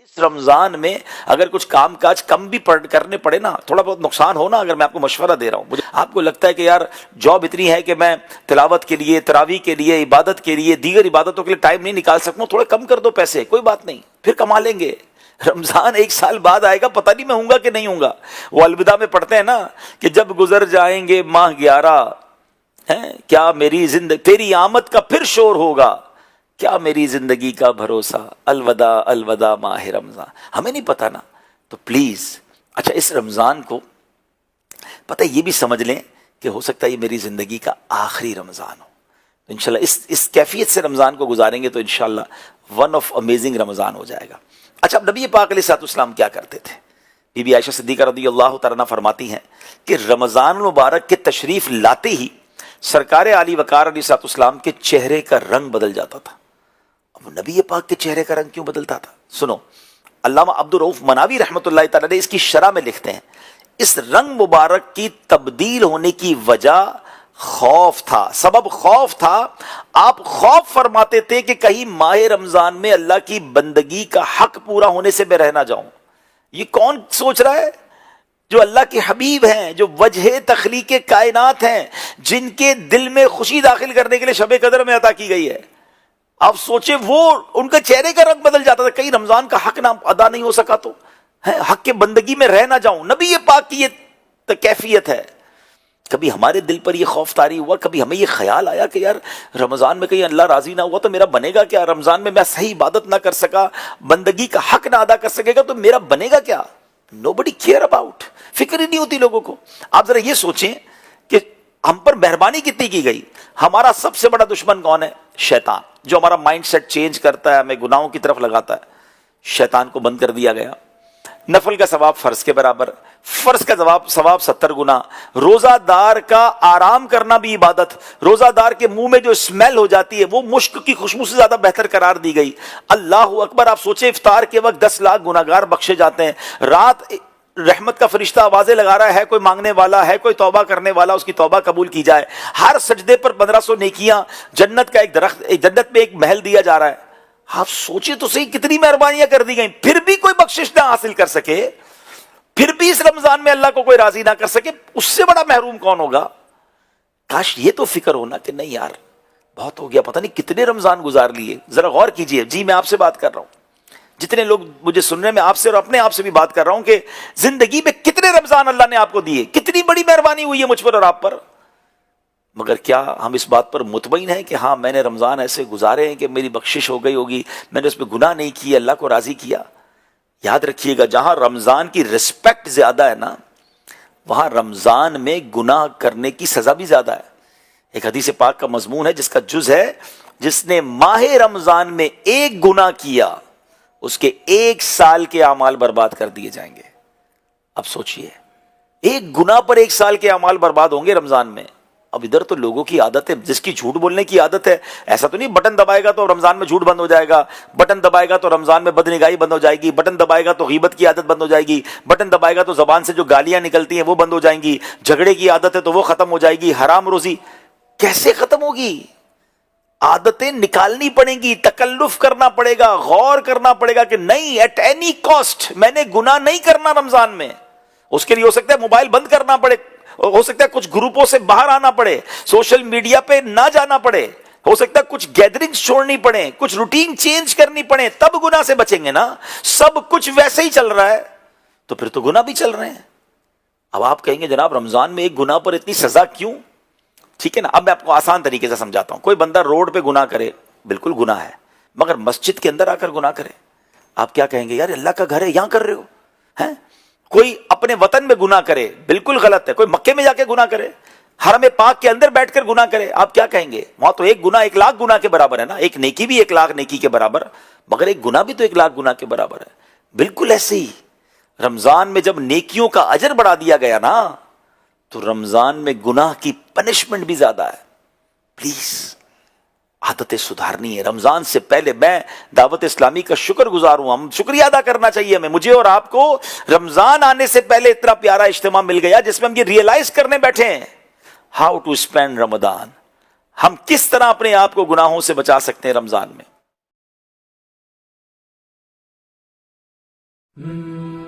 اس رمضان میں اگر کچھ کام کاج کم بھی کرنے پڑے نا، تھوڑا بہت نقصان ہونا، اگر میں آپ کو مشورہ دے رہا ہوں، مجھے آپ کو لگتا ہے کہ یار جاب اتنی ہے کہ میں تلاوت کے لیے، تراویح کے لیے، عبادت کے لیے، دیگر عبادتوں کے لیے ٹائم نہیں نکال سکتا ہوں، تھوڑا کم کر دو پیسے، کوئی بات نہیں، پھر کما لیں گے۔ رمضان ایک سال بعد آئے گا، پتہ نہیں میں ہوں گا کہ نہیں ہوں گا۔ وہ الوداع میں پڑھتے ہیں نا کہ جب گزر جائیں گے ماہ 11، کیا میری زندگی تیری آمد کا پھر شور ہوگا، کیا میری زندگی کا بھروسہ، الوداع الوداع ماہ رمضان۔ ہمیں نہیں پتا نا، تو پلیز اچھا اس رمضان کو پتہ یہ بھی سمجھ لیں کہ ہو سکتا ہے یہ میری زندگی کا آخری رمضان ہو، تو انشاءاللہ اس کیفیت سے رمضان کو گزاریں گے تو انشاءاللہ ون آف امیزنگ رمضان ہو جائے گا۔ اچھا اب نبی پاک علیہ السلام کیا کرتے تھے؟ بی بی عائشہ صدیقہ رضی اللہ تعالیٰ عنہا فرماتی ہیں کہ رمضان المبارک کے تشریف لاتے ہی سرکار علی وقار علیہ السلام کے چہرے کا رنگ بدل جاتا تھا۔ اب نبی پاک کے چہرے کا رنگ کیوں بدلتا تھا؟ سنو، علامہ عبدالرؤوف مناوی رحمۃ اللہ تعالیٰ نے اس کی شرح میں لکھتے ہیں، اس رنگ مبارک کی تبدیل ہونے کی وجہ خوف تھا، سبب خوف تھا۔ آپ خوف فرماتے تھے کہ کہیں ماہ رمضان میں اللہ کی بندگی کا حق پورا ہونے سے میں رہ نہ جاؤں۔ یہ کون سوچ رہا ہے؟ جو اللہ کے حبیب ہیں، جو وجہ تخلیق کائنات ہیں، جن کے دل میں خوشی داخل کرنے کے لیے شب قدر میں عطا کی گئی ہے۔ آپ سوچیں وہ ان کے چہرے کا رنگ بدل جاتا تھا، کہیں رمضان کا حق نہ ادا نہیں ہو سکا تو حق کے بندگی میں رہ نہ جاؤں۔ نبی پاک کی یہ کیفیت ہے۔ کبھی ہمارے دل پر یہ خوف طاری ہوا، کبھی ہمیں یہ خیال آیا کہ یار رمضان میں کہیں اللہ راضی نہ ہوا تو میرا بنے گا کیا؟ رمضان میں میں صحیح عبادت نہ کر سکا، بندگی کا حق نہ ادا کر سکے گا تو میرا بنے گا کیا؟ نوبڈی کیئر اباؤٹ، فکر ہی نہیں ہوتی لوگوں کو۔ آپ ذرا یہ سوچیں کہ ہم پر مہربانی کتنی کی گئی۔ ہمارا سب سے بڑا دشمن کون ہے؟ شیطان، جو ہمارا مائنڈ سیٹ چینج کرتا ہے، ہمیں گناہوں کی طرف لگاتا ہے۔ شیطان کو بند کر دیا گیا۔ نفل کا ثواب فرض کے برابر، فرض کا ثواب 70 گنا۔ روزہ دار کا آرام کرنا بھی عبادت، روزہ دار کے منہ میں جو اسمیل ہو جاتی ہے وہ مشک کی خوشبو سے زیادہ بہتر قرار دی گئی۔ اللہ اکبر، آپ سوچیں افطار کے وقت 10 لاکھ گناہگار بخشے جاتے ہیں۔ رات رحمت کا فرشتہ آوازیں لگا رہا ہے، کوئی مانگنے والا ہے، کوئی توبہ کرنے والا، اس کی توبہ قبول کی جائے۔ ہر سجدے پر 1500 نیکیاں، جنت کا ایک درخت، جنت میں ایک محل دیا جا رہا ہے۔ آپ سوچیں تو صحیح کتنی مہربانیاں کر دی گئیں، پھر بھی کوئی بخشش نہ حاصل کر سکے، پھر بھی اس رمضان میں اللہ کو کوئی راضی نہ کر سکے، اس سے بڑا محروم کون ہوگا؟ کاش یہ تو فکر ہونا کہ نہیں یار بہت ہو گیا، پتہ نہیں کتنے رمضان گزار لیے۔ ذرا غور کیجئے، جی میں آپ سے بات کر رہا ہوں، جتنے لوگ مجھے سن رہے ہیں، میں آپ سے اور اپنے آپ سے بھی بات کر رہا ہوں کہ زندگی میں کتنے رمضان اللہ نے آپ کو دیے، کتنی بڑی مہربانی ہوئی ہے مجھ پر اور آپ پر۔ مگر کیا ہم اس بات پر مطمئن ہیں کہ ہاں میں نے رمضان ایسے گزارے ہیں کہ میری بخشش ہو گئی ہوگی، میں نے اس میں گناہ نہیں کیا، اللہ کو راضی کیا؟ یاد رکھیے گا، جہاں رمضان کی رسپیکٹ زیادہ ہے نا، وہاں رمضان میں گناہ کرنے کی سزا بھی زیادہ ہے۔ ایک حدیث پاک کا مضمون ہے جس کا جز ہے، جس نے ماہ رمضان میں ایک گناہ کیا اس کے 1 سال کے اعمال برباد کر دیے جائیں گے۔ اب سوچئے، ایک گناہ پر 1 سال کے اعمال برباد ہوں گے رمضان میں۔ اب ادھر تو لوگوں کی عادت ہے، جس کی جھوٹ بولنے کی عادت ہے، ایسا تو نہیں بٹن دبائے گا تو رمضان میں جھوٹ بند ہو جائے گا، بٹن دبائے گا تو رمضان میں بدنگاہی بند ہو جائے گی، بٹن دبائے گا تو غیبت کی عادت بند ہو جائے گی، بٹن دبائے گا تو زبان سے جو گالیاں نکلتی ہیں وہ بند ہو جائیں گی، جھگڑے کی عادت ہے تو وہ ختم ہو جائے گی، حرام روزی کیسے ختم ہوگی؟ عادتیں نکالنی پڑیں گی، تکلف کرنا پڑے گا، غور کرنا پڑے گا کہ نہیں، ایٹ اینی کاسٹ میں نے گناہ نہیں کرنا رمضان میں۔ اس کے لیے ہو سکتا ہے موبائل بند کرنا پڑے، ہو سکتا ہے کچھ گروپوں سے باہر آنا پڑے، سوشل میڈیا پہ نہ جانا پڑے، ہو سکتا ہے کچھ گیدرنگز چھوڑنی پڑے، کچھ روٹین چینج کرنی پڑے، تب گناہ سے بچیں گے نا۔ سب کچھ ویسے ہی چل رہا ہے تو پھر تو گناہ بھی چل رہے ہیں۔ اب آپ کہیں گے جناب رمضان میں ایک گناہ پر اتنی سزا کیوں؟ ٹھیک ہے نا، اب میں آپ کو آسان طریقے سے سمجھاتا ہوں۔ کوئی بندہ روڈ پہ گناہ کرے، بالکل گناہ ہے، مگر مسجد کے اندر آ کر گناہ کرے، آپ کیا کہیں گے؟ یار اللہ کا گھر ہے، یہاں کر رہے ہو ہیں؟ کوئی اپنے وطن میں گناہ کرے، بالکل غلط ہے۔ کوئی مکے میں جا کے گناہ کرے، حرم پاک کے اندر بیٹھ کر گناہ کرے، آپ کیا کہیں گے؟ وہاں تو ایک گناہ 1 لاکھ گناہ کے برابر ہے نا، ایک نیکی بھی 1 لاکھ نیکی کے برابر، مگر ایک گناہ بھی تو 1 لاکھ گناہ کے برابر ہے۔ بالکل ایسے ہی رمضان میں جب نیکیوں کا اجر بڑھا دیا گیا نا، تو رمضان میں گناہ کی پنشمنٹ بھی زیادہ ہے۔ پلیز عادتیں سدھارنی ہے۔ رمضان سے پہلے میں دعوت اسلامی کا شکر گزار ہوں، ہم شکریہ ادا کرنا چاہیے ہمیں، مجھے اور آپ کو رمضان آنے سے پہلے اتنا پیارا اجتماع مل گیا جس میں ہم یہ ریئلائز کرنے بیٹھے ہیں ہاؤ ٹو اسپینڈ رمضان، ہم کس طرح اپنے آپ کو گناہوں سے بچا سکتے ہیں رمضان میں۔ Hmm.